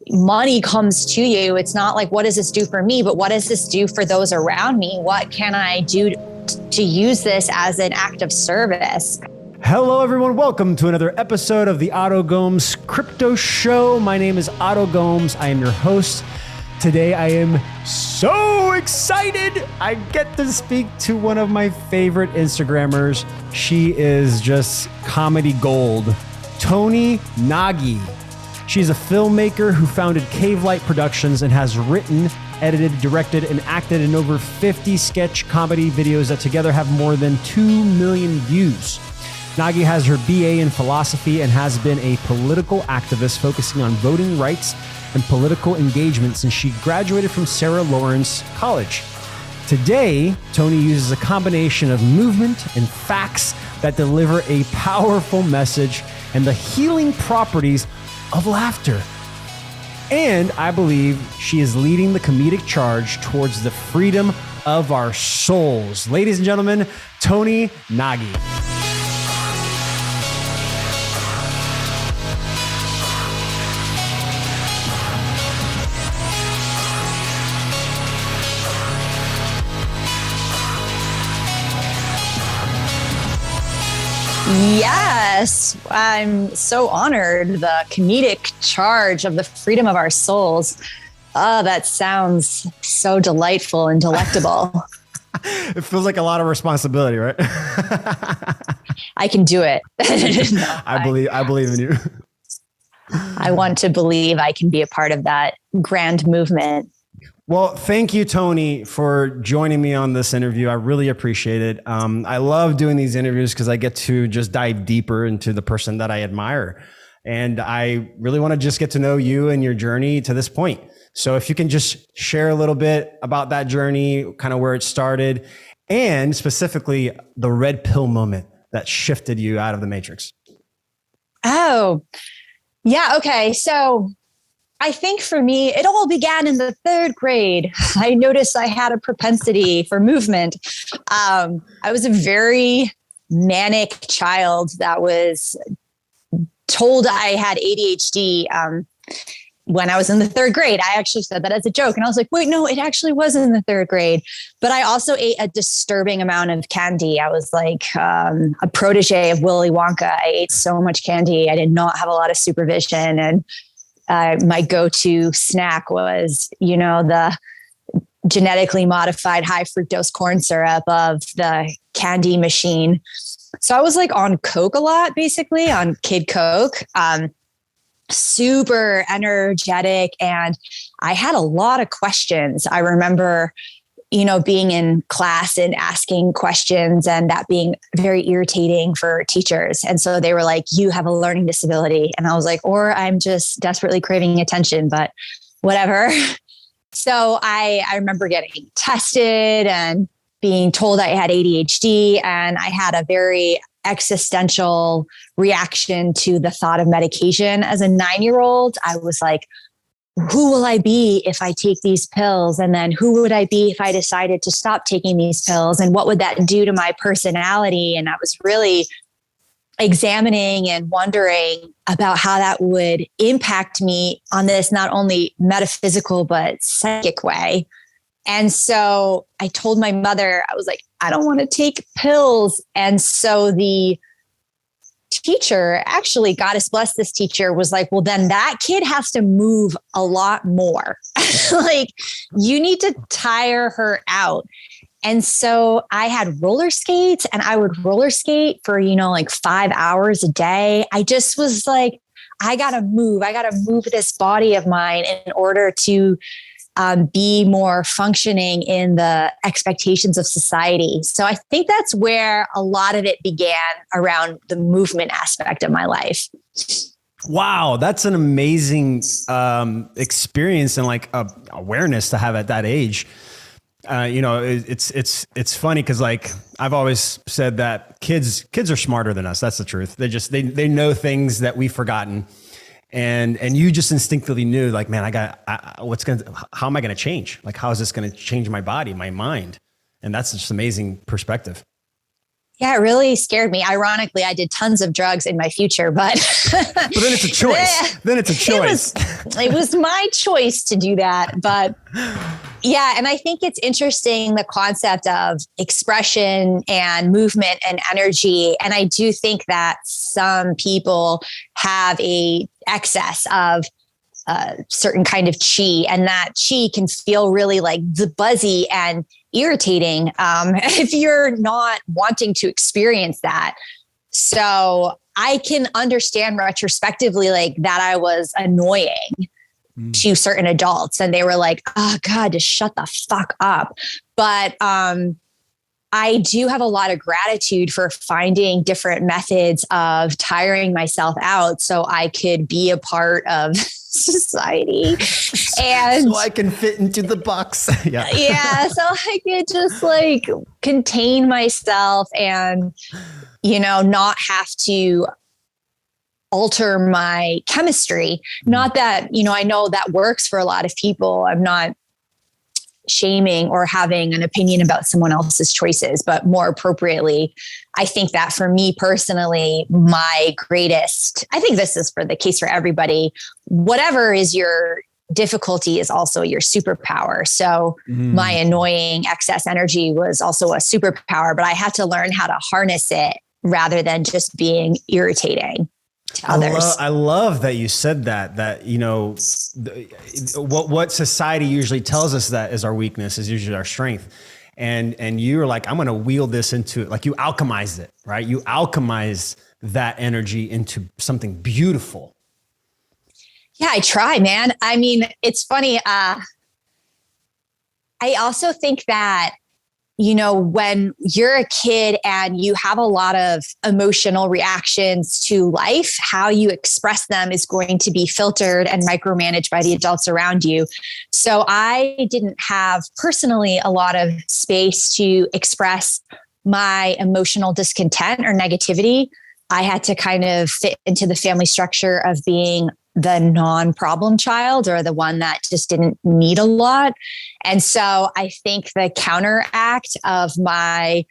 money comes to you, it's not like, what does this do for me? But what does this do for those around me? What can I do to use this as an act of service? Hello, everyone. Welcome to another episode of the Oto Gomes Crypto Show. My name is Oto Gomes. I am your host. Today, I am so excited. I get to speak to one of my favorite Instagrammers. She is just comedy gold, Toni Nagy. She's a filmmaker who founded Cave Light Productions and has written, edited, directed, and acted in over 50 sketch comedy videos that together have more than 2 million views. Nagy has her BA in philosophy and has been a political activist focusing on voting rights and political engagement since she graduated from Sarah Lawrence College. Today, Toni uses a combination of movement and facts that deliver a powerful message and the healing properties of laughter. And I believe she is leading the comedic charge towards the freedom of our souls. Ladies and gentlemen, Toni Nagy. Yes, I'm so honored. The comedic charge of the freedom of our souls. Oh, that sounds so delightful and delectable. It feels like a lot of responsibility, right? I can do it. No, I believe in you. I want to believe I can be a part of that grand movement. Well, thank you, Toni, for joining me on this interview. I really appreciate it. I love doing these interviews because I get to just dive deeper into the person that I admire. And I really want to just get to know you and your journey to this point. So if you can just share a little bit about that journey, kind of where it started, and specifically the red pill moment that shifted you out of the matrix. Oh, yeah. Okay. So I think for me, it all began in the third grade. I noticed I had a propensity for movement. I was a very manic child that was told I had ADHD when I was in the third grade. I actually said that as a joke. And I was like, wait, no, it actually was in the third grade. But I also ate a disturbing amount of candy. I was like a protege of Willy Wonka. I ate so much candy. I did not have a lot of supervision. And my go-to snack was, the genetically modified high fructose corn syrup of the candy machine. So I was like on Coke a lot, basically on Kid Coke, super energetic. And I had a lot of questions. I remember, being in class and asking questions and that being very irritating for teachers. And so they were like, you have a learning disability. And I was like, or I'm just desperately craving attention, but whatever. So I remember getting tested and being told I had ADHD, and I had a very existential reaction to the thought of medication. As a 9-year-old, I was like, who will I be if I take these pills? And then who would I be if I decided to stop taking these pills? And what would that do to my personality? And I was really examining and wondering about how that would impact me on this, not only metaphysical, but psychic way. And so I told my mother, I was like, I don't want to take pills. And so the teacher, actually, goddess bless this teacher, was like, well, then that kid has to move a lot more. Like, you need to tire her out. And so I had roller skates, and I would roller skate for, like 5 hours a day. I just was like, I got to move this body of mine in order to be more functioning in the expectations of society. So I think that's where a lot of it began, around the movement aspect of my life. Wow, that's an amazing experience and like awareness to have at that age. It's funny because like I've always said that kids are smarter than us. That's the truth. They know things that we've forgotten. And you just instinctively knew, like, man, how am I going to change? Like, how is this going to change my body, my mind? And that's just amazing perspective. Yeah, it really scared me. Ironically, I did tons of drugs in my future, but then it's a choice. Then it's a choice. It was my choice to do that. But yeah, and I think it's interesting, the concept of expression and movement and energy. And I do think that some people have a excess of certain kind of chi, and that chi can feel really like the buzzy and irritating if you're not wanting to experience that. So I can understand retrospectively like that I was annoying to certain adults, and they were like, oh God, just shut the fuck up. But I do have a lot of gratitude for finding different methods of tiring myself out so I could be a part of society. And so I can fit into the box. Yeah. So I could just like contain myself and, not have to alter my chemistry. Not that, I know that works for a lot of people. I'm not shaming or having an opinion about someone else's choices, but more appropriately, I think that for me personally, I think this is for the case for everybody, whatever is your difficulty is also your superpower. So my annoying excess energy was also a superpower, but I had to learn how to harness it rather than just being irritating to others. I love that you said that what society usually tells us that is our weakness is usually our strength. And you were like, I'm going to wield this into it. Like you alchemized it, right? You alchemize that energy into something beautiful. Yeah, I try, man. I mean, it's funny. I also think that, when you're a kid and you have a lot of emotional reactions to life, how you express them is going to be filtered and micromanaged by the adults around you. So I didn't have personally a lot of space to express my emotional discontent or negativity. I had to kind of fit into the family structure of being the non-problem child, or the one that just didn't need a lot. And so I think the counteract of my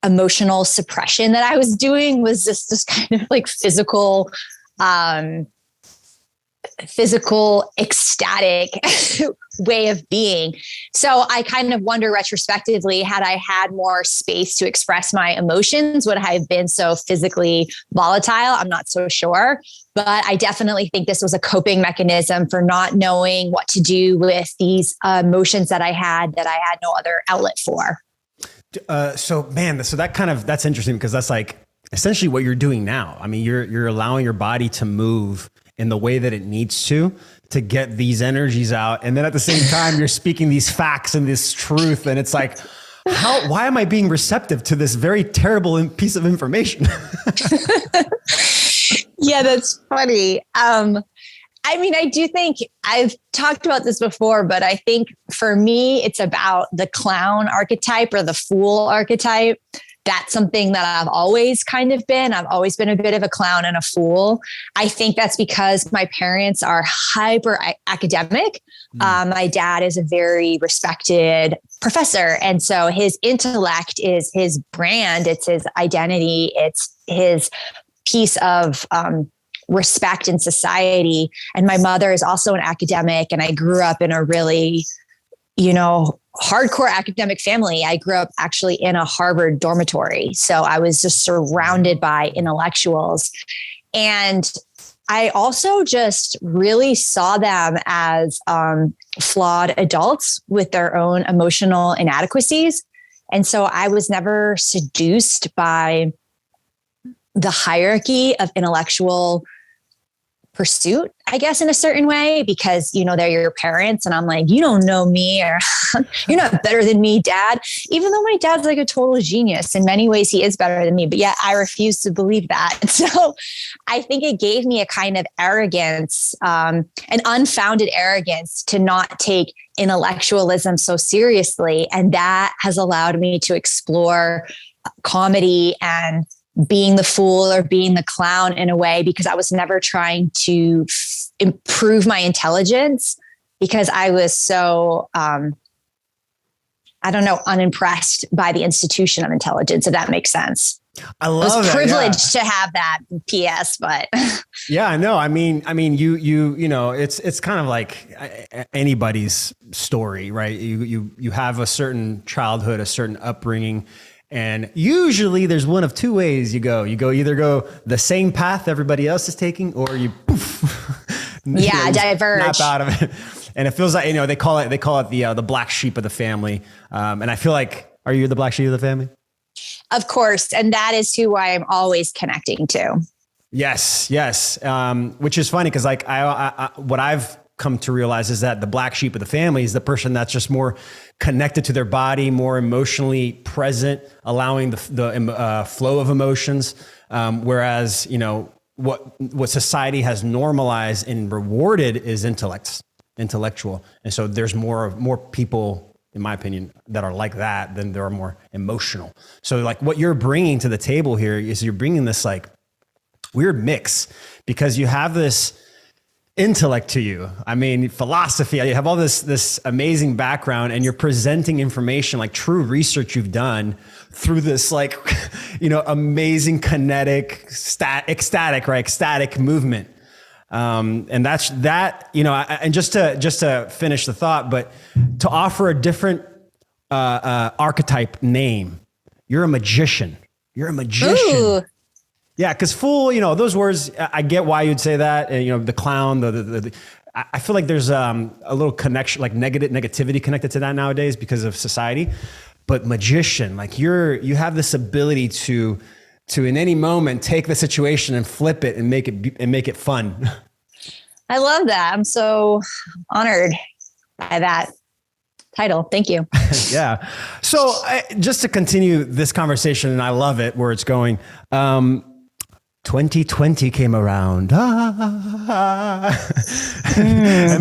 emotional suppression that I was doing was just this kind of like physical, ecstatic way of being. So I kind of wonder retrospectively, had I had more space to express my emotions, would I have been so physically volatile? I'm not so sure. But I definitely think this was a coping mechanism for not knowing what to do with these emotions that I had no other outlet for. So that's interesting, because that's like essentially what you're doing now. I mean, you're allowing your body to move in the way that it needs to get these energies out. And then at the same time, you're speaking these facts and this truth. And it's like, why am I being receptive to this very terrible piece of information? Yeah, that's funny. I mean, I do think I've talked about this before, but I think for me, it's about the clown archetype or the fool archetype. That's something that I've always kind of been. I've always been a bit of a clown and a fool. I think that's because my parents are hyper academic. My dad is a very respected professor. And so his intellect is his brand. It's his identity. It's his piece of respect in society. And my mother is also an academic. And I grew up in a really, hardcore academic family. I grew up actually in a Harvard dormitory. So I was just surrounded by intellectuals. And I also just really saw them as flawed adults with their own emotional inadequacies. And so I was never seduced by the hierarchy of intellectual pursuit, I guess, in a certain way, because, they're your parents. And I'm like, you don't know me, or you're not better than me, Dad. Even though my dad's like a total genius. In many ways, he is better than me. But yet I refuse to believe that. So I think it gave me a kind of arrogance, an unfounded arrogance to not take intellectualism so seriously. And that has allowed me to explore comedy and being the fool or being the clown in a way, because I was never trying to improve my intelligence, because I was so, unimpressed by the institution of intelligence, if that makes sense. I I love was that. privileged to have that PS, but Yeah, I know. I mean, you know, it's kind of like anybody's story, right? You have a certain childhood, a certain upbringing, and usually there's one of two ways you go. You either go the same path everybody else is taking, or you poof, yeah, diverge. snap out of it. And it feels like, you know, they call it the black sheep of the family. And I feel like, are you the black sheep of the family? Of course. And that is who I am always connecting to. Yes. Which is funny because like what I've come to realize is that the black sheep of the family is the person that's just more connected to their body, more emotionally present, allowing the flow of emotions. Whereas, you know, what society has normalized and rewarded is intellectual. And so there's more people, in my opinion, that are like that than there are more emotional. So like what you're bringing to the table here is you're bringing this like weird mix because you have this intellect to you. I mean, philosophy, you have all this amazing background and you're presenting information like true research you've done through this like, you know, amazing kinetic, ecstatic movement. And that's that, you know, and just to finish the thought, but to offer a different archetype name, you're a magician. You're a magician. Ooh. Yeah, because fool, you know, those words, I get why you'd say that. And, you know, the clown, I feel like there's a little connection, like negativity connected to that nowadays because of society. But magician, like you have this ability to in any moment take the situation and flip it and make it fun. I love that. I'm so honored by that title. Thank you. Yeah. So just to continue this conversation, and I love it where it's going. 2020 came around and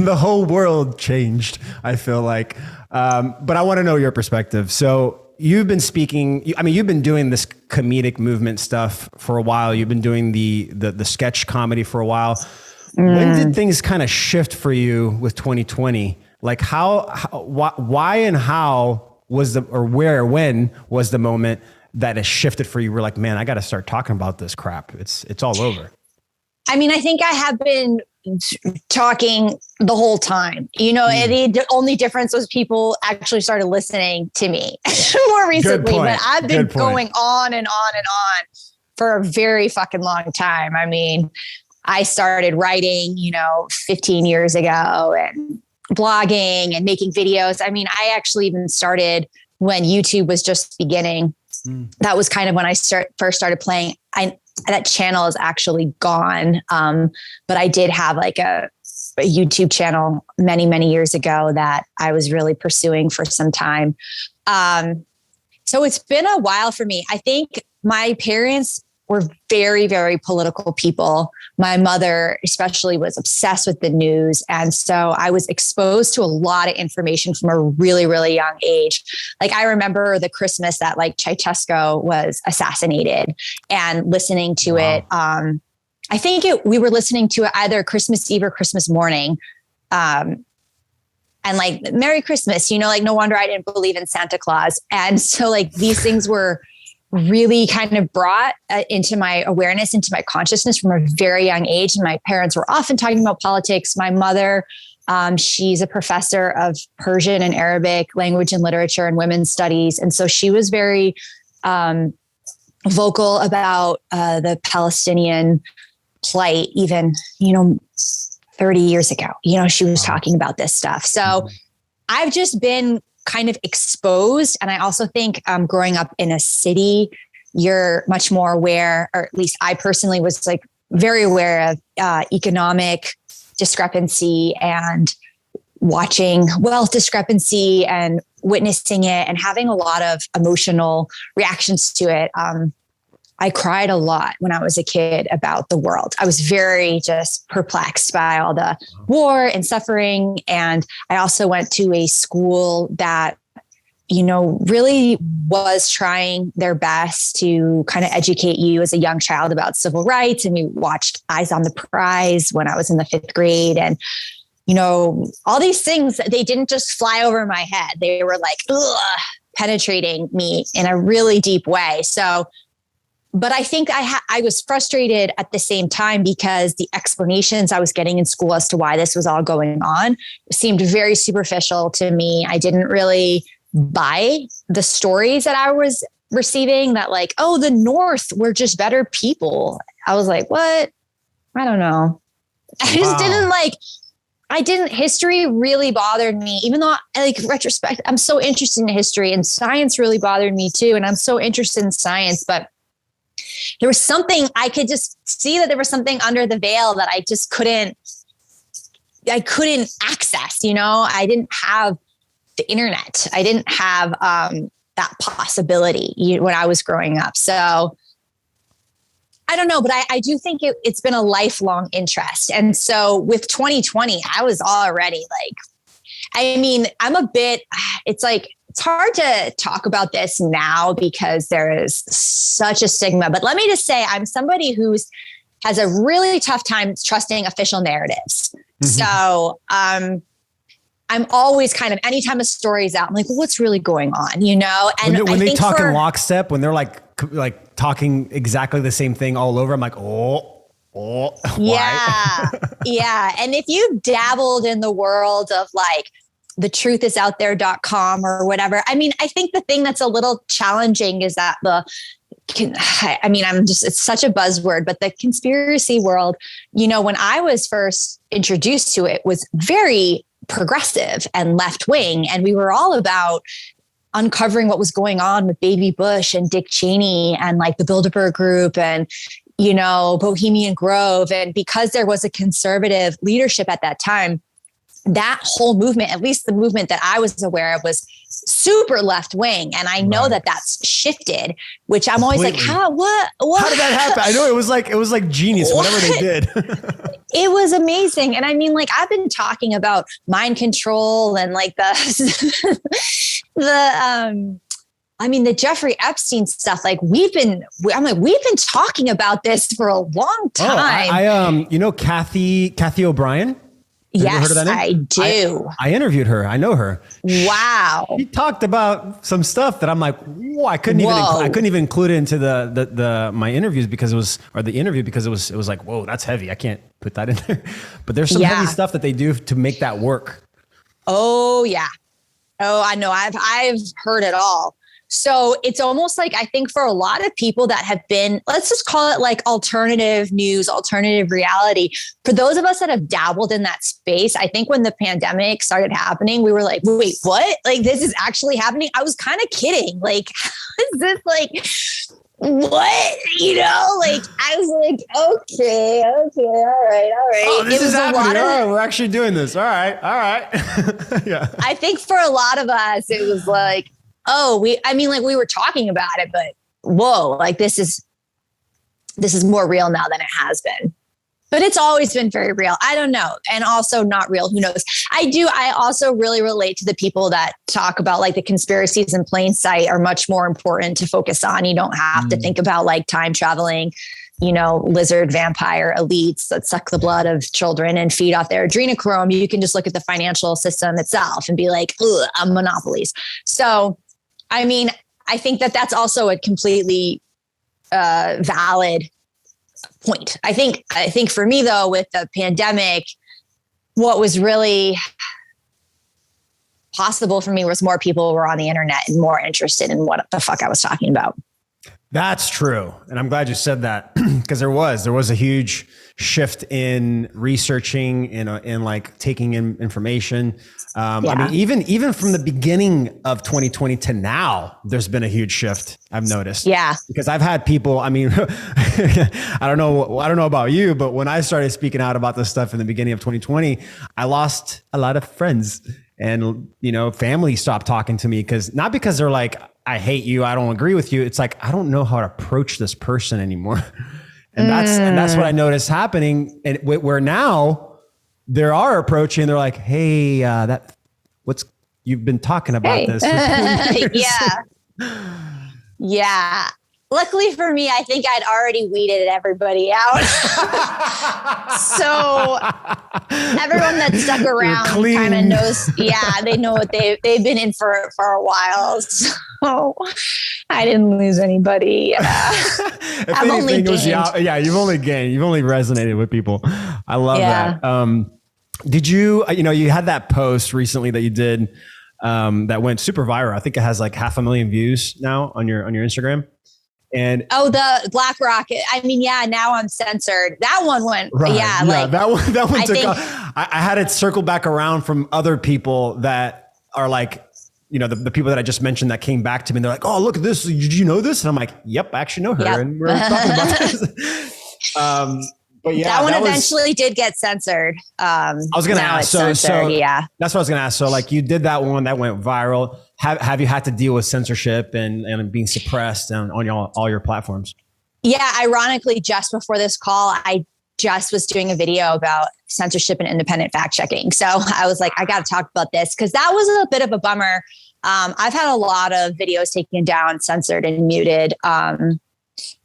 the whole world changed, I feel like. But I want to know your perspective. So you've been speaking, I mean, you've been doing this comedic movement stuff for a while. You've been doing the sketch comedy for a while. When did things kind of shift for you with 2020? Like why and how was when was the moment that has shifted for you? We're like, man, I got to start talking about this crap. It's all over. I mean, I think I have been talking the whole time, you know, the only difference was people actually started listening to me more recently, but I've been going on and on and on for a very fucking long time. I mean, I started writing, you know, 15 years ago and blogging and making videos. I mean, I actually even started when YouTube was just beginning. That was kind of when I first started playing. That channel is actually gone. But I did have like a YouTube channel many, many years ago that I was really pursuing for some time. So it's been a while for me. I think my parents were very, very political people. My mother especially was obsessed with the news. And so I was exposed to a lot of information from a really, really young age. Like I remember the Christmas that like Ceausescu was assassinated and listening to it. I think we were listening to it either Christmas Eve or Christmas morning. And like, Merry Christmas, you know, like no wonder I didn't believe in Santa Claus. And so like these things were really kind of brought into my awareness, into my consciousness from a very young age. And my parents were often talking about politics. My mother, she's a professor of Persian and Arabic language and literature and women's studies. And so she was very vocal about the Palestinian plight, even, you know, 30 years ago, you know, she was talking about this stuff. So I've just been kind of exposed. And I also think growing up in a city, you're much more aware, or at least I personally was like very aware of economic discrepancy and watching wealth discrepancy and witnessing it and having a lot of emotional reactions to it. I cried a lot when I was a kid about the world. I was very just perplexed by all the war and suffering. And I also went to a school that, you know, really was trying their best to kind of educate you as a young child about civil rights. And we watched Eyes on the Prize when I was in the 5th grade. And, you know, all these things, they didn't just fly over my head. They were like, penetrating me in a really deep way. So but I think I was frustrated at the same time because the explanations I was getting in school as to why this was all going on seemed very superficial to me. I didn't really buy the stories that I was receiving, that like, oh, the North were just better people. I was like, what? I don't know. I just didn't history really bothered me, even though like retrospect, I'm so interested in history, and science really bothered me too. And I'm so interested in science, but there was something, I could just see that there was something under the veil that I just couldn't access. You know, I didn't have the internet. I didn't have that possibility when I was growing up. So I don't know, but I do think it's been a lifelong interest. And so with 2020, I was already like, I mean, it's hard to talk about this now because there is such a stigma, but let me just say, I'm somebody who has a really tough time trusting official narratives. Mm-hmm. So, I'm always kind of, anytime a story's out, I'm like, well, what's really going on, you know? And when they talk in lockstep, when they're like talking exactly the same thing all over, I'm like, oh, yeah. Yeah. And if you've dabbled in the world of like thetruthisouthere.com or whatever, I mean, I think the thing that's a little challenging is that it's such a buzzword, but the conspiracy world, you know, when I was first introduced to it, was very progressive and left wing. And we were all about uncovering what was going on with Baby Bush and Dick Cheney and like the Bilderberg Group and, you know, Bohemian Grove. And because there was a conservative leadership at that time, that whole movement, at least the movement that I was aware of, was super left wing. And I know that that's shifted, which I'm always like, what? How did that happen? I know it was like genius, whatever they did. It was amazing. And I mean, like, I've been talking about mind control and like the Jeffrey Epstein stuff. Like we've been talking about this for a long time. Kathy O'Brien. Yes, I do. I interviewed her. I know her. Wow. She talked about some stuff that I'm like, whoa, I couldn't even include it into my interviews because it was like, whoa, that's heavy. I can't put that in there. But there's some heavy stuff that they do to make that work. Oh yeah. Oh, I know. I've heard it all. So it's almost like, I think for a lot of people that have been, let's just call it like alternative news, alternative reality. For those of us that have dabbled in that space, I think when the pandemic started happening, we were like, wait, what? Like, this is actually happening? I was kind of kidding. Like, how is this like, what? You know, like, I was like, okay, all right. Oh, this is happening. All right, we're actually doing this. All right. Yeah. I think for a lot of us, it was like, we were talking about it, but whoa, like this is more real now than it has been. But it's always been very real. I don't know. And also not real. Who knows? I also really relate to the people that talk about like the conspiracies in plain sight are much more important to focus on. You don't have to think about like time traveling, you know, lizard vampire elites that suck the blood of children and feed off their adrenochrome. You can just look at the financial system itself and be like, monopolies. So, I mean, I think that that's also a completely valid point. I think for me though, with the pandemic, what was really possible for me was more people were on the internet and more interested in what the fuck I was talking about. That's true. And I'm glad you said that because there was a huge shift in researching in like taking in information. I mean, even from the beginning of 2020 to now, there's been a huge shift. I've noticed. Yeah. Because I've had people, I mean, I don't know about you, but when I started speaking out about this stuff in the beginning of 2020, I lost a lot of friends and, you know, family stopped talking to me not because they're like, I hate you, I don't agree with you. It's like, I don't know how to approach this person anymore. And that's what I noticed happening. And where now they are approaching, they're like, hey, you've been talking about this. Yeah. luckily for me, I think I'd already weeded everybody out. So everyone that stuck around kind of knows. Yeah, they know what they've been in for a while. So I didn't lose anybody. If anything, it was you've only gained. You've only resonated with people. I love that. Did you had that post recently that you did that went super viral. I think it has like 500,000 views now on your Instagram. And the Black Rocket. I mean, now I'm censored. That one went, right. That one took off. I had it circle back around from other people that are like, the people that I just mentioned that came back to me and they're like, oh, look at this. Did you know this? And I'm like, yep, I actually know her. Yep. And we're talking about this. But yeah, that one eventually did get censored. I was going to ask. So that's what I was going to ask. So like you did that one that went viral. Have you had to deal with censorship and being suppressed on all your platforms? Yeah. Ironically, just before this call, I just was doing a video about censorship and independent fact checking. So I was like, I got to talk about this because that was a bit of a bummer. I've had a lot of videos taken down, censored and muted.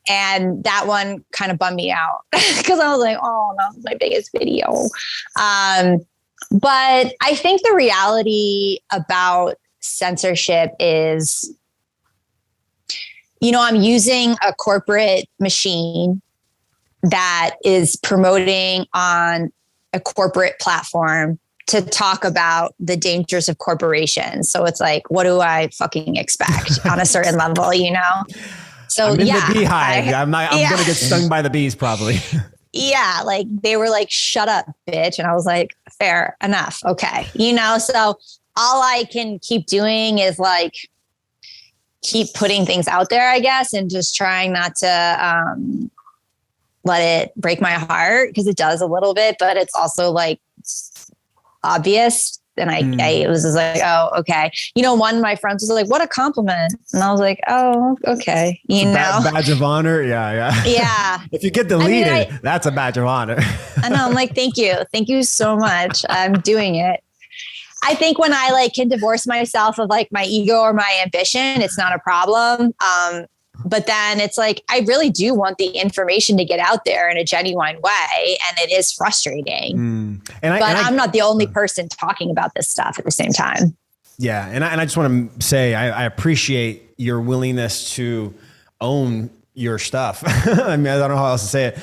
And that one kind of bummed me out because I was like, oh, that was my biggest video. But I think the reality about censorship is, I'm using a corporate machine that is promoting on a corporate platform to talk about the dangers of corporations. So it's like, what do I fucking expect on a certain level, So I'm in the beehive. I'm going to get stung by the bees probably. Yeah. Like they were like, shut up, bitch. And I was like, fair enough. Okay. So all I can keep doing is like, keep putting things out there, I guess, and just trying not to let it break my heart because it does a little bit, but it's also like obvious. And I was just like, oh, okay. One of my friends was like, what a compliment. And I was like, oh, okay. Badge of honor. Yeah. Yeah. If you get deleted, that's a badge of honor. I know. I'm like, thank you. Thank you so much. I'm doing it. I think when I like can divorce myself of like my ego or my ambition, it's not a problem. But then it's like, I really do want the information to get out there in a genuine way. And it is frustrating, but I'm not the only person talking about this stuff at the same time. Yeah. And I just want to say, I appreciate your willingness to own your stuff. I mean, I don't know how else to say it.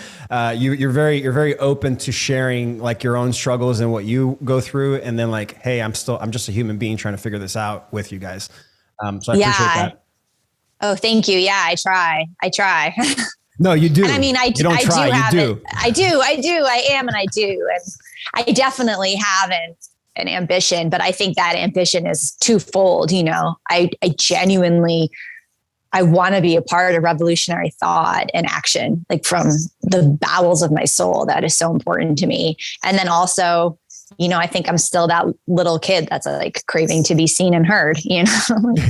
You're very open to sharing like your own struggles and what you go through. And then like, hey, I'm just a human being trying to figure this out with you guys. So I appreciate that. Oh, thank you. Yeah, I try. No, you do. And I mean, I do. I am. And I do. And I definitely have an ambition, but I think that ambition is twofold. I genuinely, I want to be a part of revolutionary thought and action, like from the bowels of my soul. That is so important to me. And then also, I think I'm still that little kid that's like craving to be seen and heard,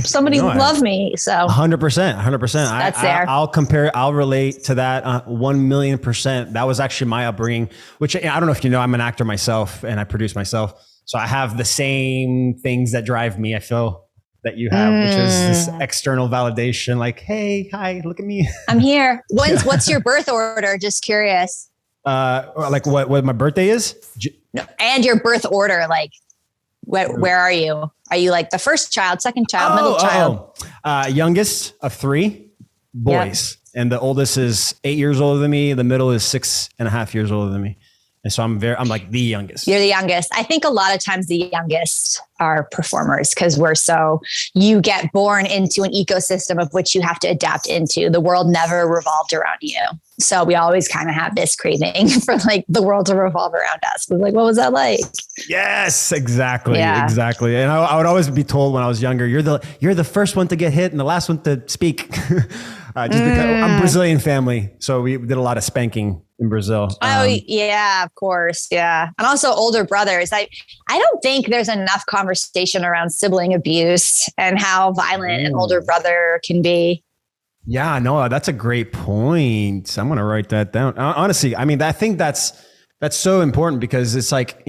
somebody love me. So 100%. That's there. I'll relate to that 1,000,000%. That was actually my upbringing, which I don't know if I'm an actor myself and I produce myself. So I have the same things that drive me. I feel that you have, which is this external validation. Like, hey, hi, look at me. I'm here. What's your birth order? Just curious. Like what my birthday is? No, and your birth order, like where are you? Are you like the first child, second child, middle child? Youngest of 3 boys. Yep. And the oldest is 8 years older than me. The middle is 6.5 years older than me. And so I'm like the youngest. You're the youngest. I think a lot of times the youngest are performers because you get born into an ecosystem of which you have to adapt into. The world never revolved around you. So we always kind of have this craving for like the world to revolve around us. We're like, what was that like? Yes, exactly. Yeah. Exactly. And I would always be told when I was younger, you're the first one to get hit and the last one to speak. Just because I'm Brazilian family. So we did a lot of spanking in Brazil. Yeah, of course. Yeah. And also older brothers. I don't think there's enough conversation around sibling abuse and how violent an older brother can be. Yeah, no, that's a great point. I'm going to write that down. Honestly, I mean, I think that's so important because it's like,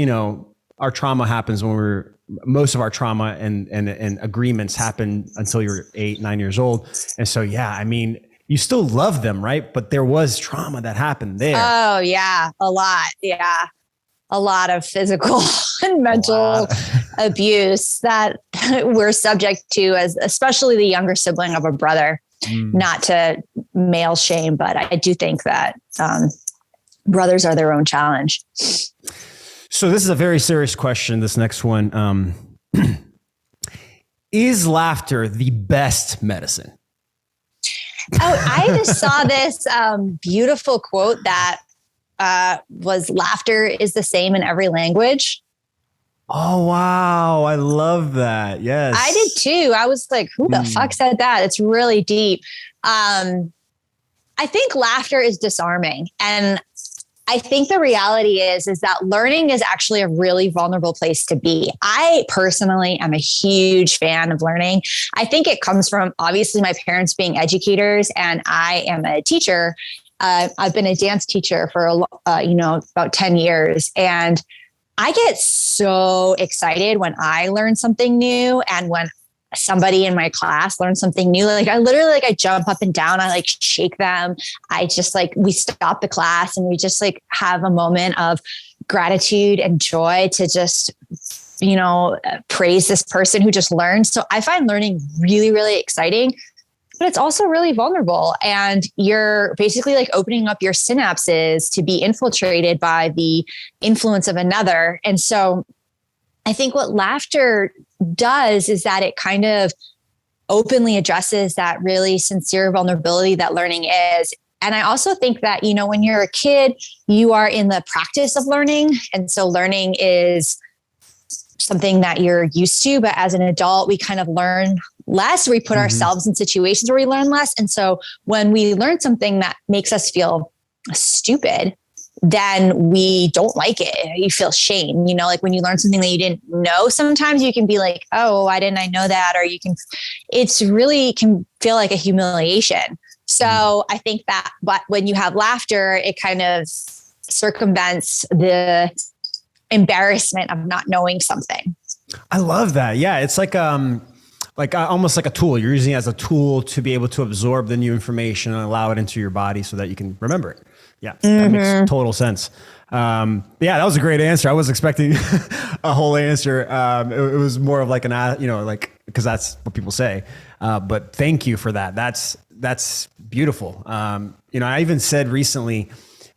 our trauma happens when most of our trauma and agreements happen until you're 8, 9 years old. And so, yeah, I mean, you still love them, right? But there was trauma that happened there. Oh yeah, a lot. Yeah. A lot of physical and mental abuse that we're subject to, as especially the younger sibling of a brother. Not to male shame, but I do think that brothers are their own challenge. So this is a very serious question. This next one, is laughter the best medicine? Oh, I just saw this beautiful quote that was laughter is the same in every language. Oh, wow. I love that. Yes. I did too. I was like, who the fuck said that? It's really deep. I think laughter is disarming. And I think the reality is that learning is actually a really vulnerable place to be. I personally am a huge fan of learning. I think it comes from obviously my parents being educators, and I am a teacher. I've been a dance teacher for, about 10 years. And I get so excited when I learn something new, and when somebody in my class learns something new. Like I literally, I jump up and down. I like shake them. I just we stop the class and we just have a moment of gratitude and joy to just, praise this person who just learned. So I find learning really, really exciting. But it's also really vulnerable, and you're basically opening up your synapses to be infiltrated by the influence of another. And so I think what laughter does is that it kind of openly addresses that really sincere vulnerability that learning is. And I also think that, when you're a kid, you are in the practice of learning. And so learning is something that you're used to, but as an adult, we kind of learn less. We put ourselves in situations where we learn less. And so when we learn something that makes us feel stupid, then we don't like it. You feel shame, when you learn something that you didn't know, sometimes you can be like, oh, why didn't I know that? Or it's really can feel like a humiliation. So I think that, but when you have laughter, it kind of circumvents the embarrassment of not knowing something. I love that. Yeah. It's almost like a tool. You're using it as a tool to be able to absorb the new information and allow it into your body so that you can remember it. Yeah. That makes total sense. Yeah, that was a great answer. I was expecting a whole answer. It was more of because that's what people say. But thank you for that. That's beautiful. I even said recently,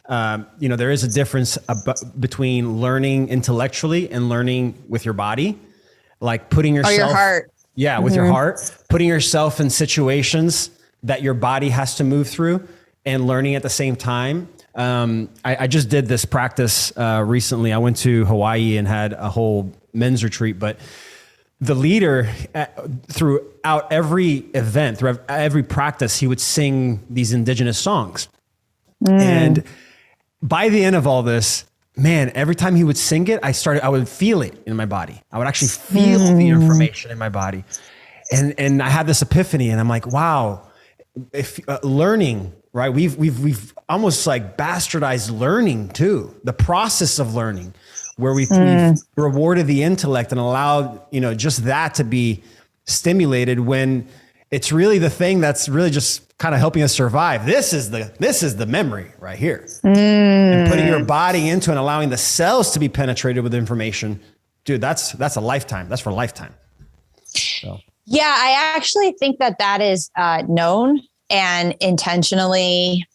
there is a difference between learning intellectually and learning with your body, like putting yourself, your heart. Yeah. With your heart, putting yourself in situations that your body has to move through and learning at the same time. I just did this practice recently. I went to Hawaii and had a whole men's retreat, but the leader throughout every event, throughout every practice, he would sing these indigenous songs. And by the end of all this, man, every time he would sing it, I would feel it in my body. I would actually feel the information in my body. And I had this epiphany, and I'm like, wow, if learning, right? We've almost bastardized learning too. The process of learning, where we've rewarded the intellect and allowed, just that to be stimulated when it's really the thing that's really just kind of helping us survive. This is the memory right here. And putting your body into and allowing the cells to be penetrated with information. Dude, that's a lifetime. That's for a lifetime. So. Yeah, I actually think that is known and intentionally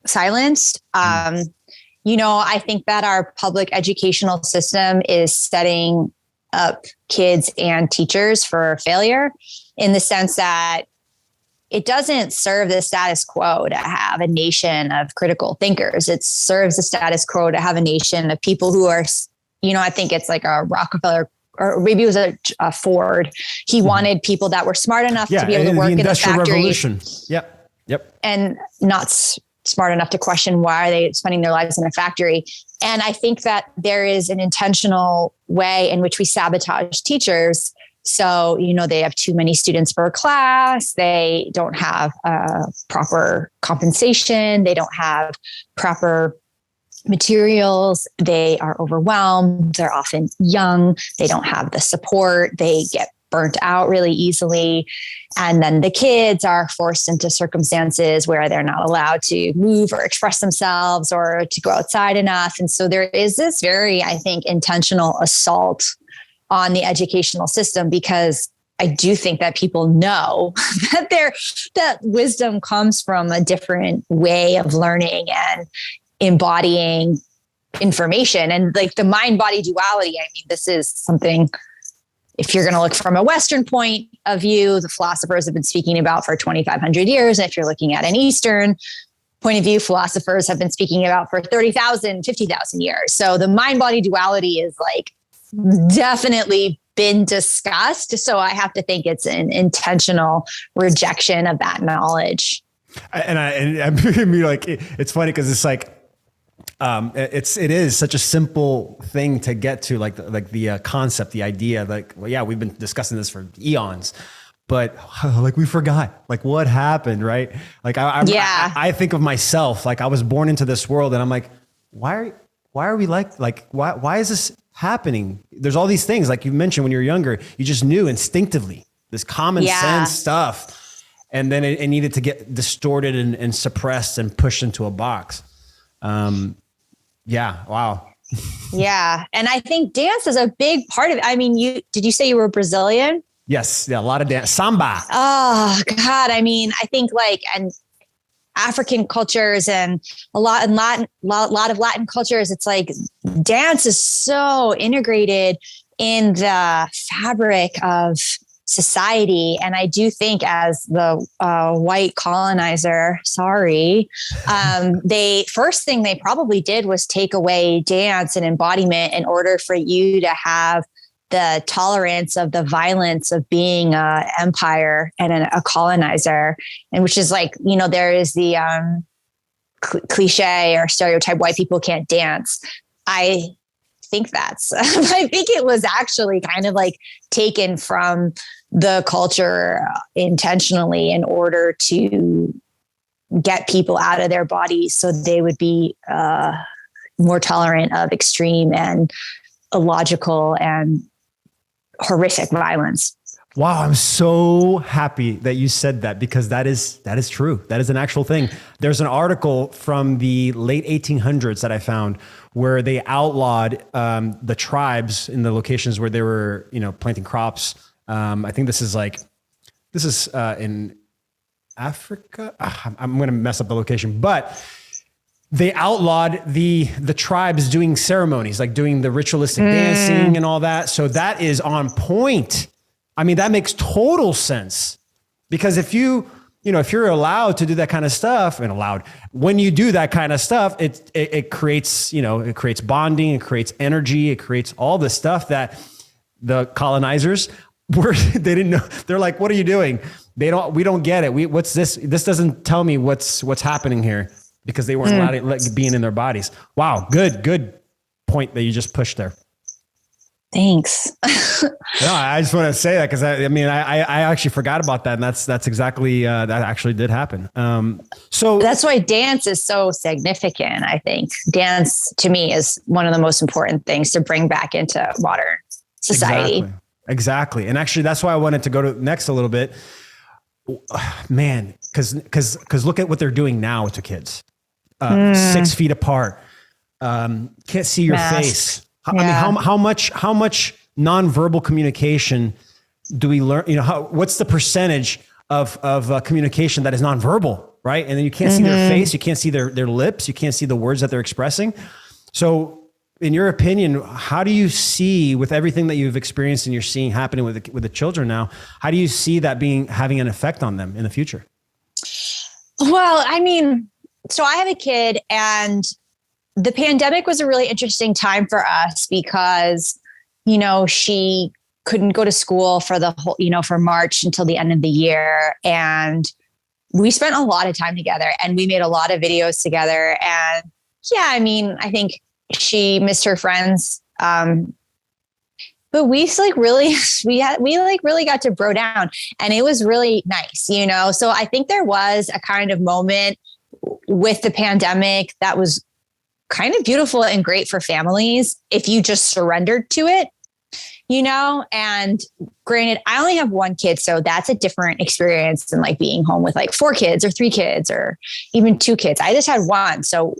silenced. I think that our public educational system is setting up kids and teachers for failure, in the sense that it doesn't serve the status quo to have a nation of critical thinkers. It serves the status quo to have a nation of people who are, I think it's like a Rockefeller, or maybe it was a Ford. He wanted people that were smart enough to be able to work in the factory. Revolution. Yep. And not smart enough to question why are they spending their lives in a factory. And I think that there is an intentional way in which we sabotage teachers. So, they have too many students per class. They don't have proper compensation. They don't have proper materials. They are overwhelmed. They're often young. They don't have the support. They get burnt out really easily. And then the kids are forced into circumstances where they're not allowed to move or express themselves or to go outside enough. And so there is this very, I think, intentional assault on the educational system, because I do think that people know that wisdom comes from a different way of learning and embodying information. And like the mind-body duality, I mean, this is something, if you're going to look from a Western point of view, the philosophers have been speaking about for 2,500 years. And if you're looking at an Eastern point of view, philosophers have been speaking about for 30,000, 50,000 years. So the mind-body duality is like definitely been discussed. So I have to think it's an intentional rejection of that knowledge. It's funny because it's like, it is such a simple thing to get to, like the concept, the idea, like, well, yeah, we've been discussing this for eons, but like we forgot, like what happened, right? Like I think of myself, like I was born into this world and I'm like, why are we why is this happening? There's all these things, like you mentioned when you were younger, you just knew instinctively this common sense stuff. And then it needed to get distorted and suppressed and pushed into a box. Yeah. Wow. Yeah. And I think dance is a big part of it. I mean, did you say you were Brazilian? Yes. Yeah. A lot of dance. Samba. Oh God. I mean, I think and African cultures and a lot of Latin cultures, it's like dance is so integrated in the fabric of society. And I do think as the white colonizer, first thing they probably did was take away dance and embodiment in order for you to have the tolerance of the violence of being an empire and a colonizer. And which is like, there is the cliche or stereotype, white people can't dance. I think it was actually kind of like taken from the culture intentionally in order to get people out of their bodies so they would be more tolerant of extreme and illogical and horrific violence. Wow. I'm so happy that you said that, because that is true. That is an actual thing. There's an article from the late 1800s that I found where they outlawed the tribes in the locations where they were, planting crops. I think this is in Africa. I'm going to mess up the location, but they outlawed the tribes doing ceremonies, like doing the ritualistic dancing and all that. So that is on point. I mean, that makes total sense, because if you're allowed to do that kind of stuff, when you do that kind of stuff, it creates bonding, it creates energy, it creates all the stuff that the colonizers they didn't know. They're like, what are you doing? We don't get it. What's this? This doesn't tell me what's happening here, because they weren't allowed to being in their bodies. Wow. Good point that you just pushed there. Thanks. No, I just want to say that because I actually forgot about that, and that's exactly that actually did happen. So that's why dance is so significant. I think dance to me is one of the most important things to bring back into modern society. Exactly, and actually that's why I wanted to go to next a little bit, man, because look at what they're doing now to kids, 6 feet apart, can't see your face. I mean, how much nonverbal communication do we learn? What's the percentage of communication that is nonverbal, right? And then you can't see their face, you can't see their lips, you can't see the words that they're expressing. So, in your opinion, how do you see, with everything that you've experienced and you're seeing happening with the children now, how do you see that having an effect on them in the future? Well, I mean, so I have a kid, and the pandemic was a really interesting time for us because, she couldn't go to school for the whole, for March until the end of the year. And we spent a lot of time together and we made a lot of videos together. And I think she missed her friends. But we really got to bro down, and it was really nice, So I think there was a kind of moment with the pandemic that was kind of beautiful and great for families if you just surrendered to it. and granted, I only have one kid, so that's a different experience than like being home with like 4 kids or 3 kids or even 2 kids. I just had one. So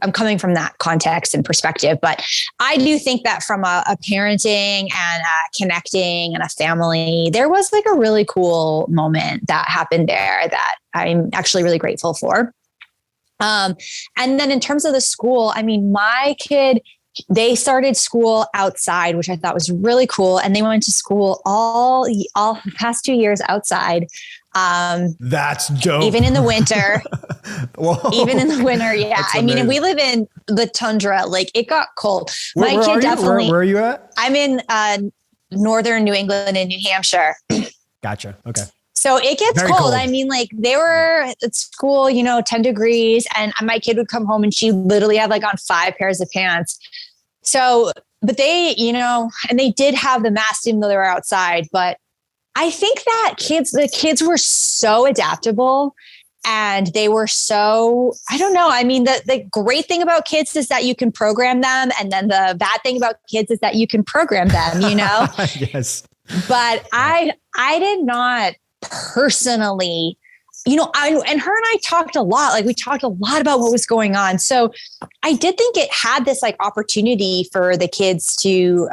I'm coming from that context and perspective, but I do think that from a parenting and connecting and a family, there was like a really cool moment that happened there that I'm actually really grateful for. And then in terms of the school, I mean, my kid, they started school outside, which I thought was really cool. And they went to school all the past 2 years outside. That's dope. Even in the winter. Even in the winter. Yeah. I mean, we live in the tundra, like it got cold. Where are you at? I'm in northern New England and New Hampshire. Gotcha. Okay. So it gets cold. I mean, like they were at school, 10 degrees, and my kid would come home and she literally had like on 5 pairs of pants. So, but they, and they did have the mask even though they were outside. But I think that the kids were so adaptable and they were so, I don't know. I mean, the great thing about kids is that you can program them. And then the bad thing about kids is that you can program them, Yes. But I did not personally, and her and I talked a lot, like we talked a lot about what was going on. So I did think it had this like opportunity for the kids to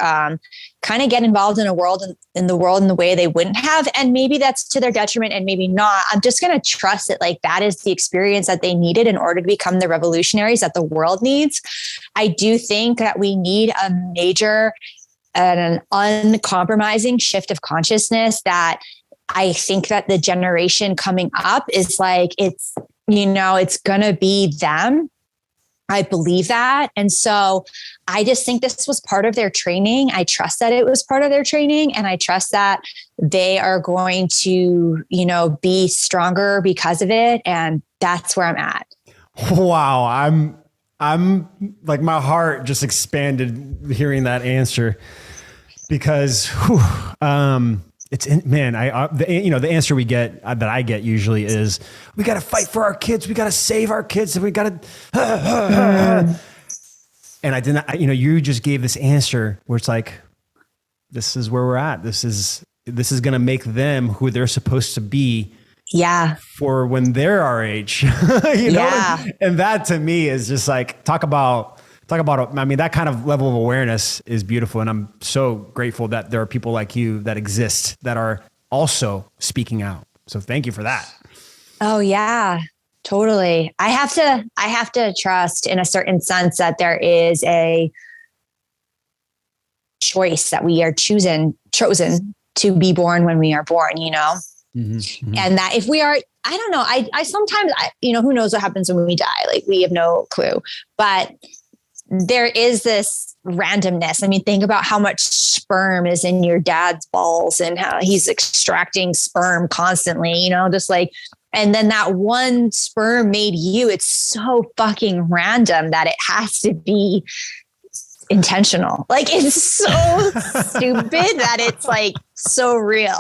kind of get involved in the world in the way they wouldn't have. And maybe that's to their detriment and maybe not. I'm just going to trust that like that is the experience that they needed in order to become the revolutionaries that the world needs. I do think that we need a major and an uncompromising shift of consciousness that I think that the generation coming up is like, it's going to be them. I believe that. And so I just think this was part of their training. I trust that it was part of their training. And I trust that they are going to, be stronger because of it. And that's where I'm at. Wow. I'm like, my heart just expanded hearing that answer because, the answer we get that I get usually is we got to fight for our kids. We got to save our kids. And we got to, and I didn't, you just gave this answer where it's like, this is where we're at. This is going to make them who they're supposed to be. Yeah. For when they're our age, know? And that to me is just like, talk about, I mean, that kind of level of awareness is beautiful. And I'm so grateful that there are people like you that exist that are also speaking out. So thank you for that. Oh yeah, totally. I have to trust in a certain sense that there is a choice that we are chosen to be born when we are born, Mm-hmm. And that if we are, I don't know, I sometimes, who knows what happens when we die? Like we have no clue, but there is this randomness. I mean, think about how much sperm is in your dad's balls and how he's extracting sperm constantly, just like, and then that one sperm made you. It's so fucking random that it has to be intentional. Like it's so stupid that it's like so real,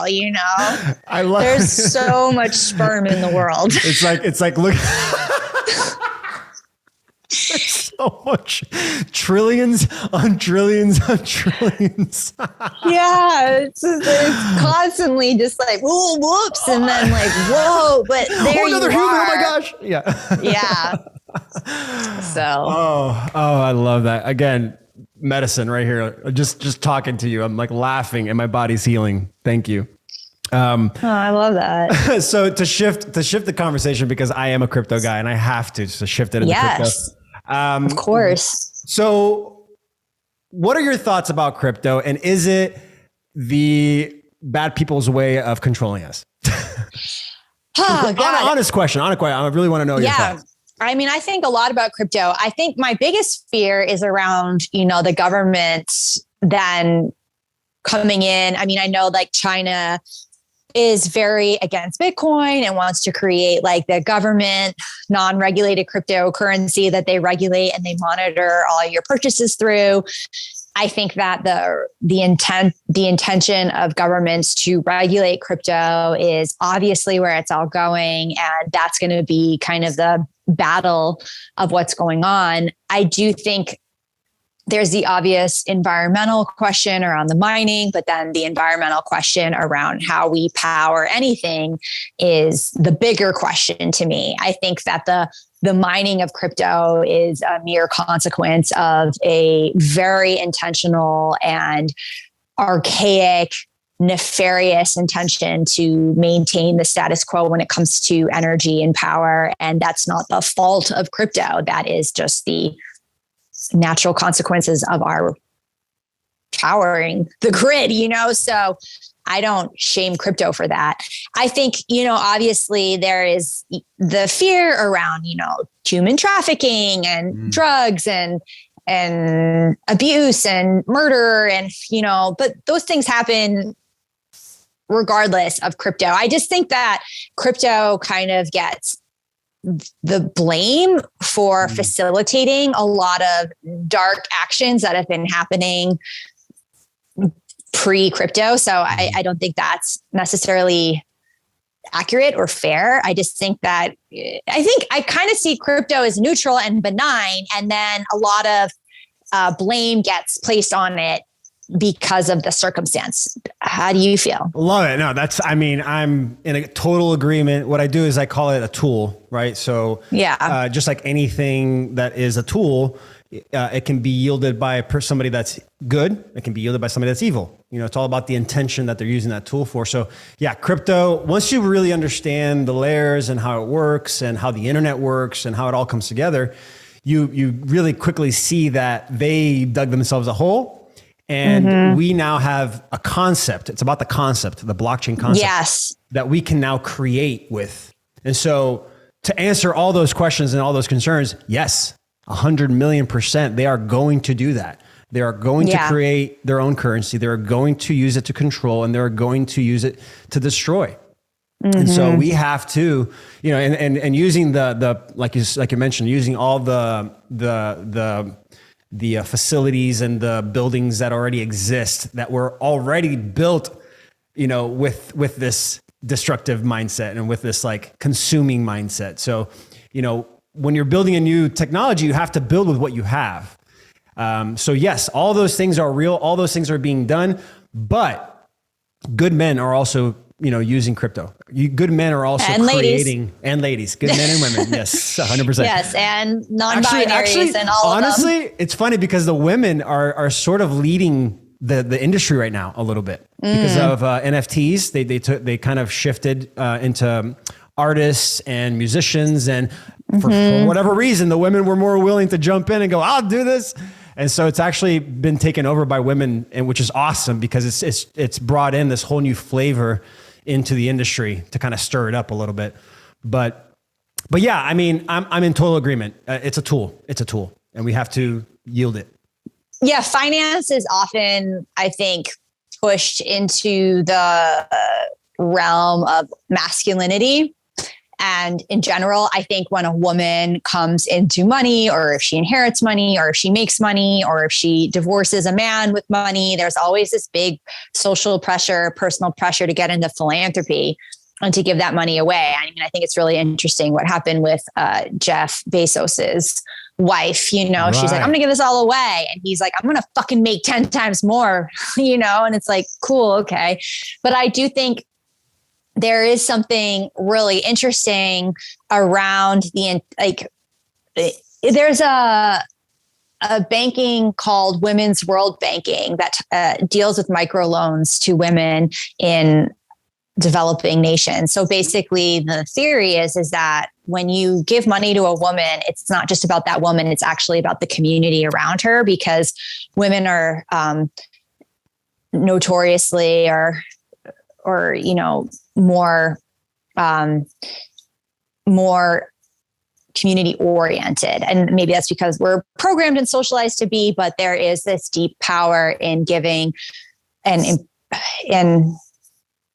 I love there's so much sperm in the world. It's like look so much trillions on trillions on trillions. Yeah, it's constantly just like whoops, and then like whoa, but there another you human. are. Oh my gosh! Yeah. So. Oh, I love that. Again, medicine right here. Just talking to you, I'm like laughing, and my body's healing. Thank you. I love that. So to shift the conversation, because I am a crypto guy and I have to shift it into crypto. Of course. So what are your thoughts about crypto, and is it the bad people's way of controlling us? Oh, God. Honest question. I really want to know your thoughts. I mean, I think a lot about crypto. I think my biggest fear is around, the government then coming in. I mean, I know like China is very against Bitcoin and wants to create like the government non-regulated cryptocurrency that they regulate and they monitor all your purchases through. I think that the intention of governments to regulate crypto is obviously where it's all going. And that's going to be kind of the battle of what's going on. I do think there's the obvious environmental question around the mining, but then the environmental question around how we power anything is the bigger question to me. I think that the mining of crypto is a mere consequence of a very intentional and archaic, nefarious intention to maintain the status quo when it comes to energy and power. And that's not the fault of crypto. That is just the natural consequences of our powering the grid, So I don't shame crypto for that. I think, obviously there is the fear around, human trafficking and drugs and abuse and murder and, but those things happen regardless of crypto. I just think that crypto kind of gets the blame for facilitating a lot of dark actions that have been happening pre-crypto. So I don't think that's necessarily accurate or fair. I just think that I kind of see crypto as neutral and benign, and then a lot of blame gets placed on it because of the circumstance. How do you feel? Love it. No, I'm in a total agreement. What I do is I call it a tool, right? So just like anything that is a tool, it can be yielded by somebody that's good. It can be yielded by somebody that's evil. It's all about the intention that they're using that tool for. So crypto, once you really understand the layers and how it works and how the internet works and how it all comes together, you really quickly see that they dug themselves a hole. And we now have a concept. It's about the concept, the blockchain concept that we can now create with. And so to answer all those questions and all those concerns, yes, 100 million%, they are going to do that. They are going to create their own currency. They're going to use it to control, and they're going to use it to destroy. And so we have to, and using the like you mentioned, using all the facilities and the buildings that already exist that were already built, with this destructive mindset and with this like consuming mindset. So, when you're building a new technology, you have to build with what you have. So yes, all those things are real. All those things are being done, but good men are also, using crypto. Good men are also creating, and ladies, good men and women. Yes, 100%. Yes, and non-binaries and all of them. Honestly, it's funny because the women are sort of leading the industry right now a little bit because of NFTs. They kind of shifted into artists and musicians, and for whatever reason, the women were more willing to jump in and go, "I'll do this." And so it's actually been taken over by women, and which is awesome because it's brought in this whole new flavor into the industry to kind of stir it up a little bit. But yeah, I'm in total agreement. It's a tool, and we have to yield it. Yeah, finance is often, I think, pushed into the realm of masculinity. And in general, I think when a woman comes into money, or if she inherits money, or if she makes money, or if she divorces a man with money, there's always this big social pressure, personal pressure to get into philanthropy and to give that money away. I think it's really interesting what happened with Jeff Bezos's wife. She's like, I'm going to give this all away. And he's like, I'm going to fucking make 10 times more, and it's like, cool. Okay. But I do think there is something really interesting around there's a banking called Women's World Banking that deals with microloans to women in developing nations. So basically the theory is that when you give money to a woman, it's not just about that woman, it's actually about the community around her, because women are notoriously or more community oriented. And maybe that's because we're programmed and socialized to be, but there is this deep power in giving and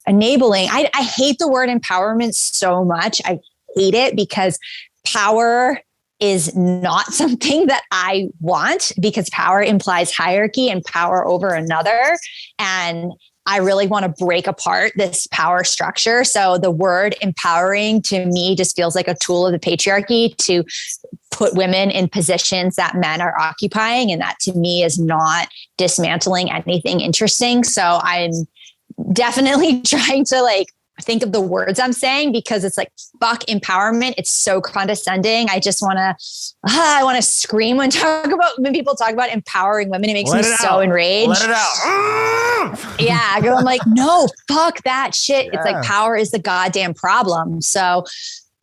enabling. I hate the word empowerment so much. I hate it because power is not something that I want, because power implies hierarchy and power over another. And I really want to break apart this power structure. So the word empowering to me just feels like a tool of the patriarchy to put women in positions that men are occupying. And that to me is not dismantling anything interesting. So I'm definitely trying to like think of the words I'm saying, because it's like, fuck empowerment. It's so condescending. I just want to, I want to scream when people talk about empowering women. It makes me so enraged. Let it out. Yeah. I'm like, no, fuck that shit. Yeah. It's like power is the goddamn problem. So,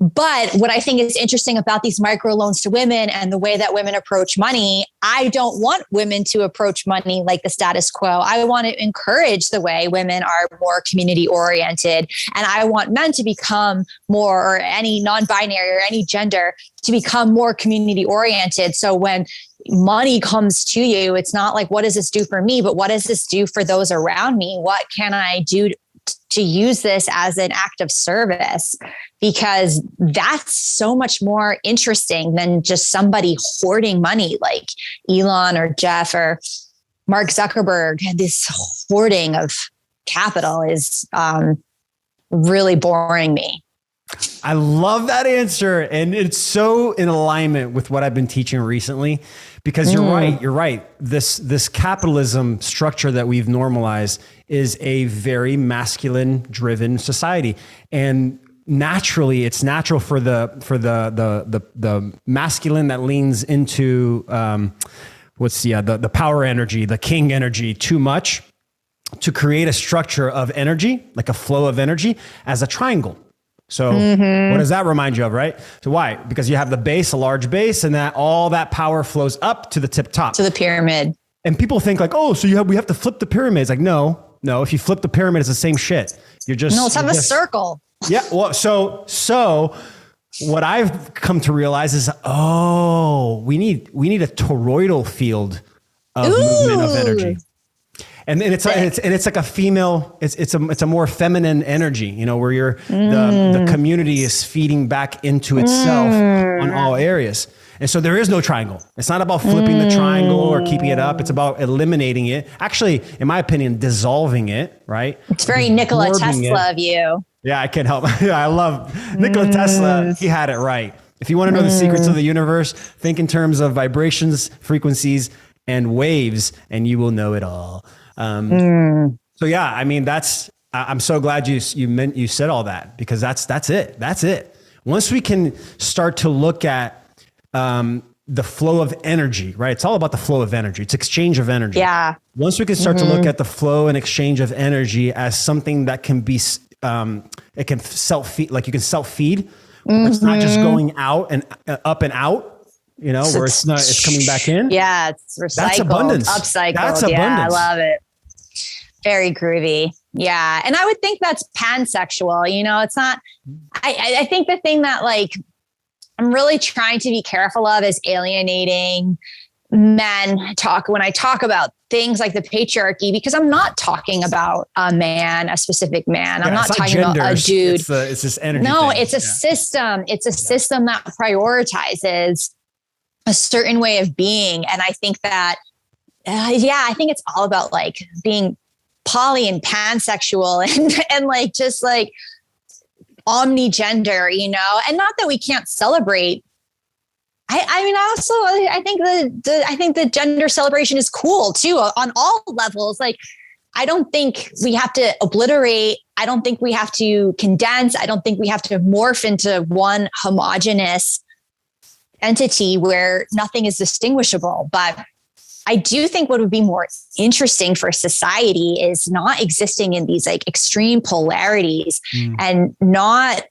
but what I think is interesting about these microloans to women and the way that women approach money, I don't want women to approach money like the status quo. I want to encourage the way women are more community oriented. And I want men to become more, or any non-binary or any gender to become more community oriented. So when money comes to you, it's not like, what does this do for me? But what does this do for those around me? What can I do to use this as an act of service? Because that's so much more interesting than just somebody hoarding money like Elon or Jeff or Mark Zuckerberg. This hoarding of capital is really boring me. I love that answer. And it's so in alignment with what I've been teaching recently, because you're right. This capitalism structure that we've normalized is a very masculine driven society. And naturally, it's natural for the masculine that leans into the power energy, the king energy too much, to create a structure of energy, like a flow of energy, as a triangle. So what does that remind you of, right? So why? Because you have the base, a large base, and that all that power flows up to the tip top. To the pyramid. And people think like, oh, so we have to flip the pyramid. It's like, no, if you flip the pyramid, it's the same shit. Let's have a circle. Yeah. Well, so what I've come to realize is, we need a toroidal field of movement of energy. And it's like a female, it's a more feminine energy, where the community is feeding back into itself on all areas. And so there is no triangle. It's not about flipping the triangle or keeping it up. It's about eliminating it. Actually, in my opinion, dissolving it, right? It's very Nikola Tesla of you. Yeah, I can't help. I love Nikola Tesla. He had it right. If you want to know the secrets of the universe, think in terms of vibrations, frequencies, and waves, and you will know it all. So yeah, I mean, I'm so glad you said all that, because that's it. That's it. Once we can start to look at, the flow of energy, right? It's all about the flow of energy. It's exchange of energy. Yeah. Once we can start to look at the flow and exchange of energy as something that can be, it can self-feed, like you can self-feed. It's not just going out and up and out, where it's coming back in. Yeah. It's recycled. That's abundance. Upcycled. That's abundance. Yeah, I love it. Very groovy. Yeah. And I would think that's pansexual, it's not, I think the thing that like, I'm really trying to be careful of is alienating men when I talk about things like the patriarchy, because I'm not talking about a specific man. I'm not talking about a dude. It's this energy. No, thing. It's a system. It's a system that prioritizes a certain way of being. And I think that, I think it's all about like being poly and pansexual and like, just like, omnigender, and not that we can't celebrate. I think the gender celebration is cool too on all levels. Like, I don't think we have to obliterate. I don't think we have to condense. I don't think we have to morph into one homogenous entity where nothing is distinguishable. But I do think what would be more interesting for society is not existing in these like extreme polarities and not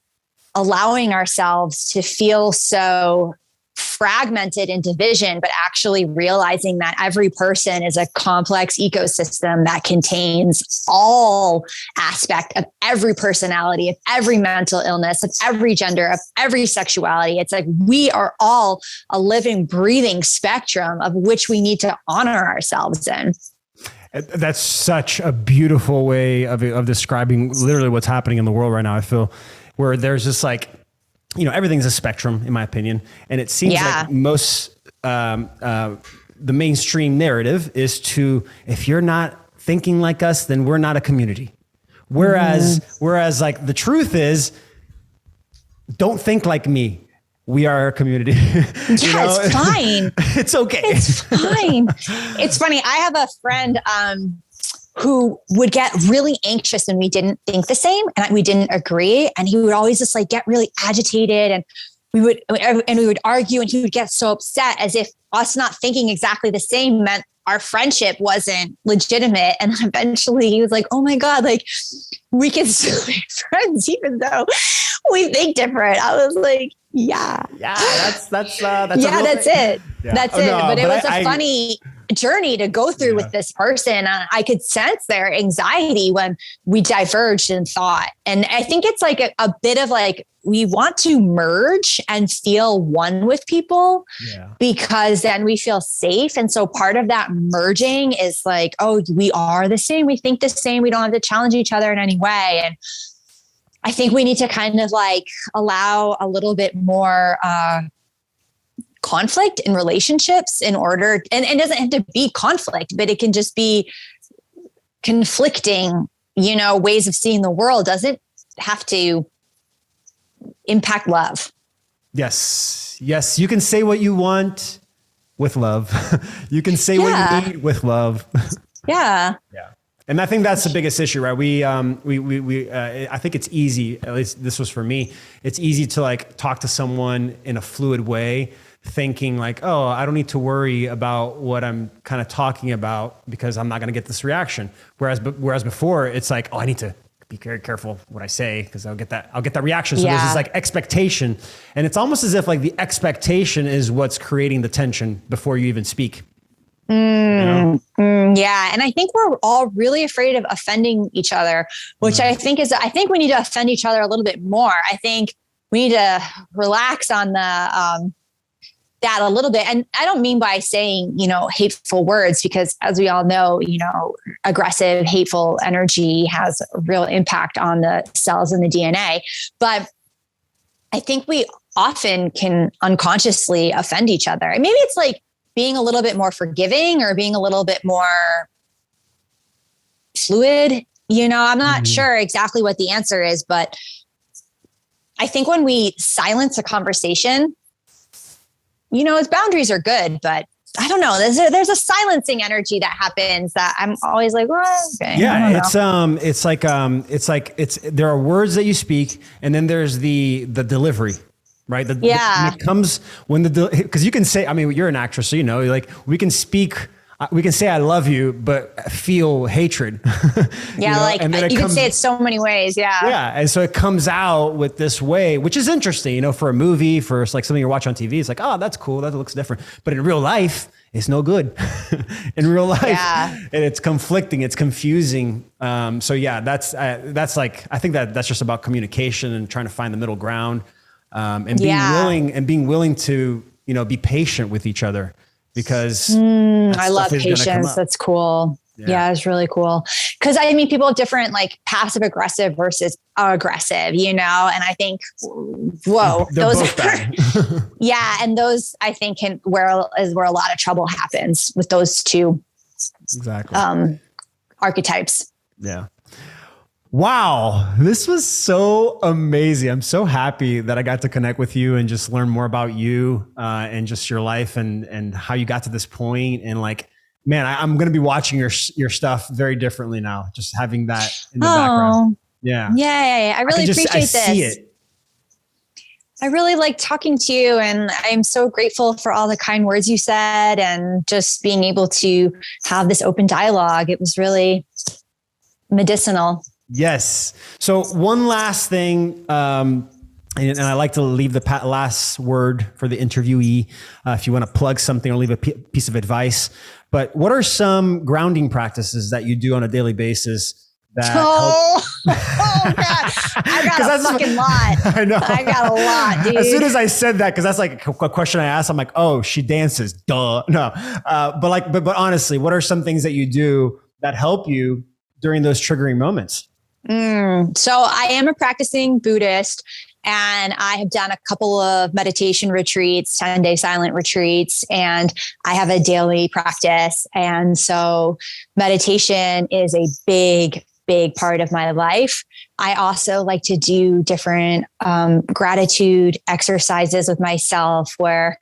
allowing ourselves to feel so fragmented in division, but actually realizing that every person is a complex ecosystem that contains all aspect of every personality, of every mental illness, of every gender, of every sexuality. It's like we are all a living, breathing spectrum of which we need to honor ourselves in. That's such a beautiful way of describing literally what's happening in the world right now. I feel where there's just like, everything's a spectrum, in my opinion. And it seems like most, the mainstream narrative is if you're not thinking like us, then we're not a community. Whereas like the truth is, don't think like me. we are a community. It's fine. It's okay. It's fine. It's funny. I have a friend who would get really anxious when we didn't think the same and we didn't agree. And he would always just like get really agitated, and we would argue, and he would get so upset as if us not thinking exactly the same meant our friendship wasn't legitimate. And then eventually he was like, oh my God, like we can still be friends even though we think different. I was like, yeah, that's it. Yeah. That's it. No, but it was a funny journey to go through with this person. I could sense their anxiety when we diverged in thought. And I think it's like a bit of like, we want to merge and feel one with people because then we feel safe. And so part of that merging is like, oh, we are the same. We think the same. We don't have to challenge each other in any way. And I think we need to kind of like allow a little bit more conflict in relationships in order, and it doesn't have to be conflict, but it can just be conflicting, ways of seeing the world. Doesn't have to impact love. Yes. You can say what you want with love. You can say what you need with love. Yeah. And I think that's the biggest issue, right? I think it's easy, at least this was for me. It's easy to like talk to someone in a fluid way, thinking like, oh, I don't need to worry about what I'm kind of talking about because I'm not going to get this reaction. Whereas before it's like, oh, I need to be very careful what I say because I'll get that reaction. So there's this like expectation, and it's almost as if like the expectation is what's creating the tension before you even speak. Yeah. And I think we're all really afraid of offending each other, which I think we need to offend each other a little bit more. I think we need to relax on the, that a little bit. And I don't mean by saying, hateful words, because as we all know, aggressive, hateful energy has a real impact on the cells in the DNA. But I think we often can unconsciously offend each other. And maybe it's like being a little bit more forgiving or being a little bit more fluid. I'm not sure exactly what the answer is, but I think when we silence a conversation, its boundaries are good, but I don't know. There's a silencing energy that happens that I'm always like, well, okay. Yeah, there are words that you speak, and then there's the delivery, right? It comes when because you can say, I mean, you're an actress, so like we can say I love you, but feel hatred. And then you can say it so many ways. Yeah. Yeah. And so it comes out with this way, which is interesting, for a movie, for like something you're watching on TV. It's like, oh, that's cool. That looks different. But in real life, it's no good. In real life, and it's conflicting. It's confusing. So yeah, that's like, I think that's just about communication and trying to find the middle ground, and being willing to, be patient with each other. Because I love patience. That's cool. Yeah, it's really cool. Because people have different like passive aggressive versus aggressive, and I think, whoa, those are bad. And those I think where a lot of trouble happens with those two archetypes. Yeah. Wow, this was so amazing. I'm so happy that I got to connect with you and just learn more about you and just your life and how you got to this point. And like, man, I'm going to be watching your stuff very differently now, just having that in the background. Yeah. Yeah. I really appreciate this. See it. I really like talking to you, and I'm so grateful for all the kind words you said and just being able to have this open dialogue. It was really medicinal. Yes. So one last thing, and I like to leave the last word for the interviewee. If you want to plug something or leave a piece of advice, but what are some grounding practices that you do on a daily basis that help? Oh God, I got a fucking lot. I know. I got a lot, dude. As soon as I said that, because that's like a question I asked, I'm like, oh, she dances. Duh. No. But honestly, what are some things that you do that help you during those triggering moments? So I am a practicing Buddhist, and I have done a couple of meditation retreats, 10-day silent retreats, and I have a daily practice. And so meditation is a big big part of my life. I also like to do different gratitude exercises with myself where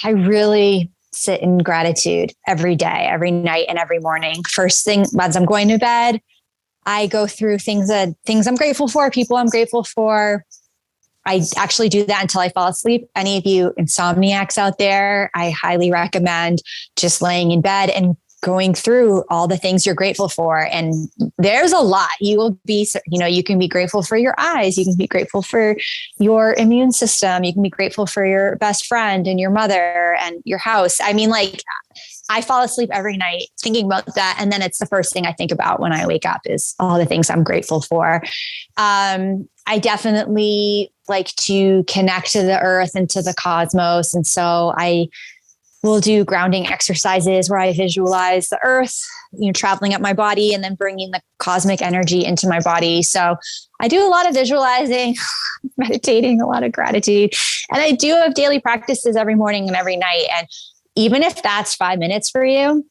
I really sit in gratitude every day, every night, and every morning. First thing as I'm going to bed, I go through things I'm grateful for, people I'm grateful for. I actually do that until I fall asleep. Any of you insomniacs out there, I highly recommend just laying in bed and going through all the things you're grateful for. And there's a lot. You will be, you can be grateful for your eyes. You can be grateful for your immune system. You can be grateful for your best friend and your mother and your house. I mean, like, I fall asleep every night thinking about that. And then it's the first thing I think about when I wake up is all the things I'm grateful for. I definitely like to connect to the earth and to the cosmos. And so I will do grounding exercises where I visualize the earth, traveling up my body and then bringing the cosmic energy into my body. So I do a lot of visualizing, meditating, a lot of gratitude. And I do have daily practices every morning and every night. And even if that's 5 minutes for you,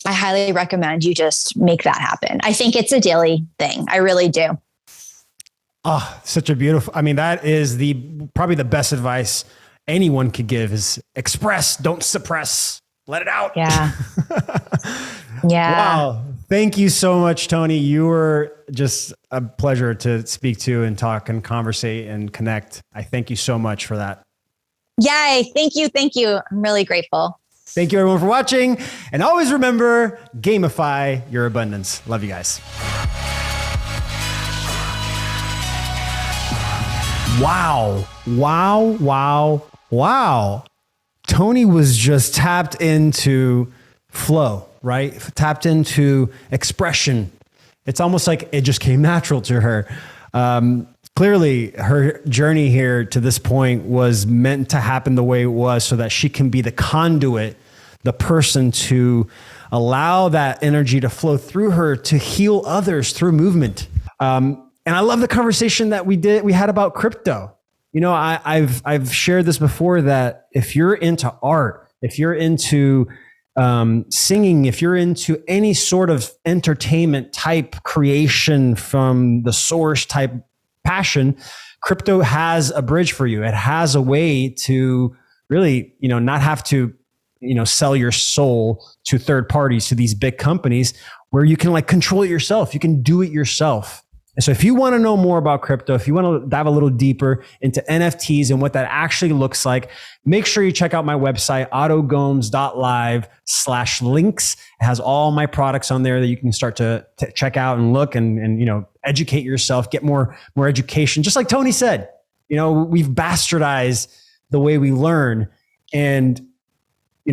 I highly recommend you just make that happen. I think it's a daily thing. I really do. Oh, such a beautiful, that is probably the best advice anyone could give is express, don't suppress, let it out. Yeah. Yeah. Wow. Thank you so much, Toni. You were just a pleasure to speak to and talk and conversate and connect. I thank you so much for that. Yay. Thank you. Thank you. I'm really grateful. Thank you everyone for watching. And always remember, gamify your abundance. Love you guys. Wow. Wow. Wow. Wow. Toni was just tapped into flow, right? Tapped into expression. It's almost like it just came natural to her. Clearly, her journey here to this point was meant to happen the way it was so that she can be the conduit, the person to allow that energy to flow through her to heal others through movement. And I love the conversation that we had about crypto. I've shared this before that if you're into art, if you're into singing, if you're into any sort of entertainment type creation from the source type passion, crypto has a bridge for you. It has a way to really, not have to, sell your soul to third parties, to these big companies where you can control it yourself. You can do it yourself. And so if you want to know more about crypto, if you want to dive a little deeper into NFTs and what that actually looks like, make sure you check out my website, otogomes.live/links. It has all my products on there that you can start to check out and look and educate yourself, get more education. Just like Toni said, we've bastardized the way we learn. And,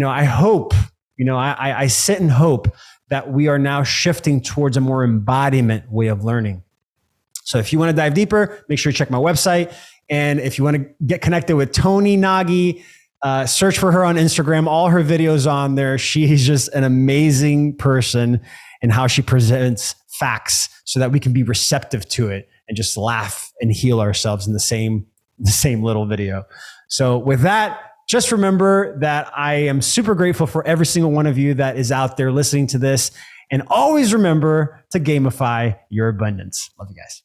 I hope, I sit and hope that we are now shifting towards a more embodiment way of learning. So if you want to dive deeper, make sure you check my website. And if you want to get connected with Toni Nagy, search for her on Instagram, all her videos on there. She's just an amazing person in how she presents facts so that we can be receptive to it and just laugh and heal ourselves in the same little video. So with that, just remember that I am super grateful for every single one of you that is out there listening to this. And always remember to gamify your abundance. Love you guys.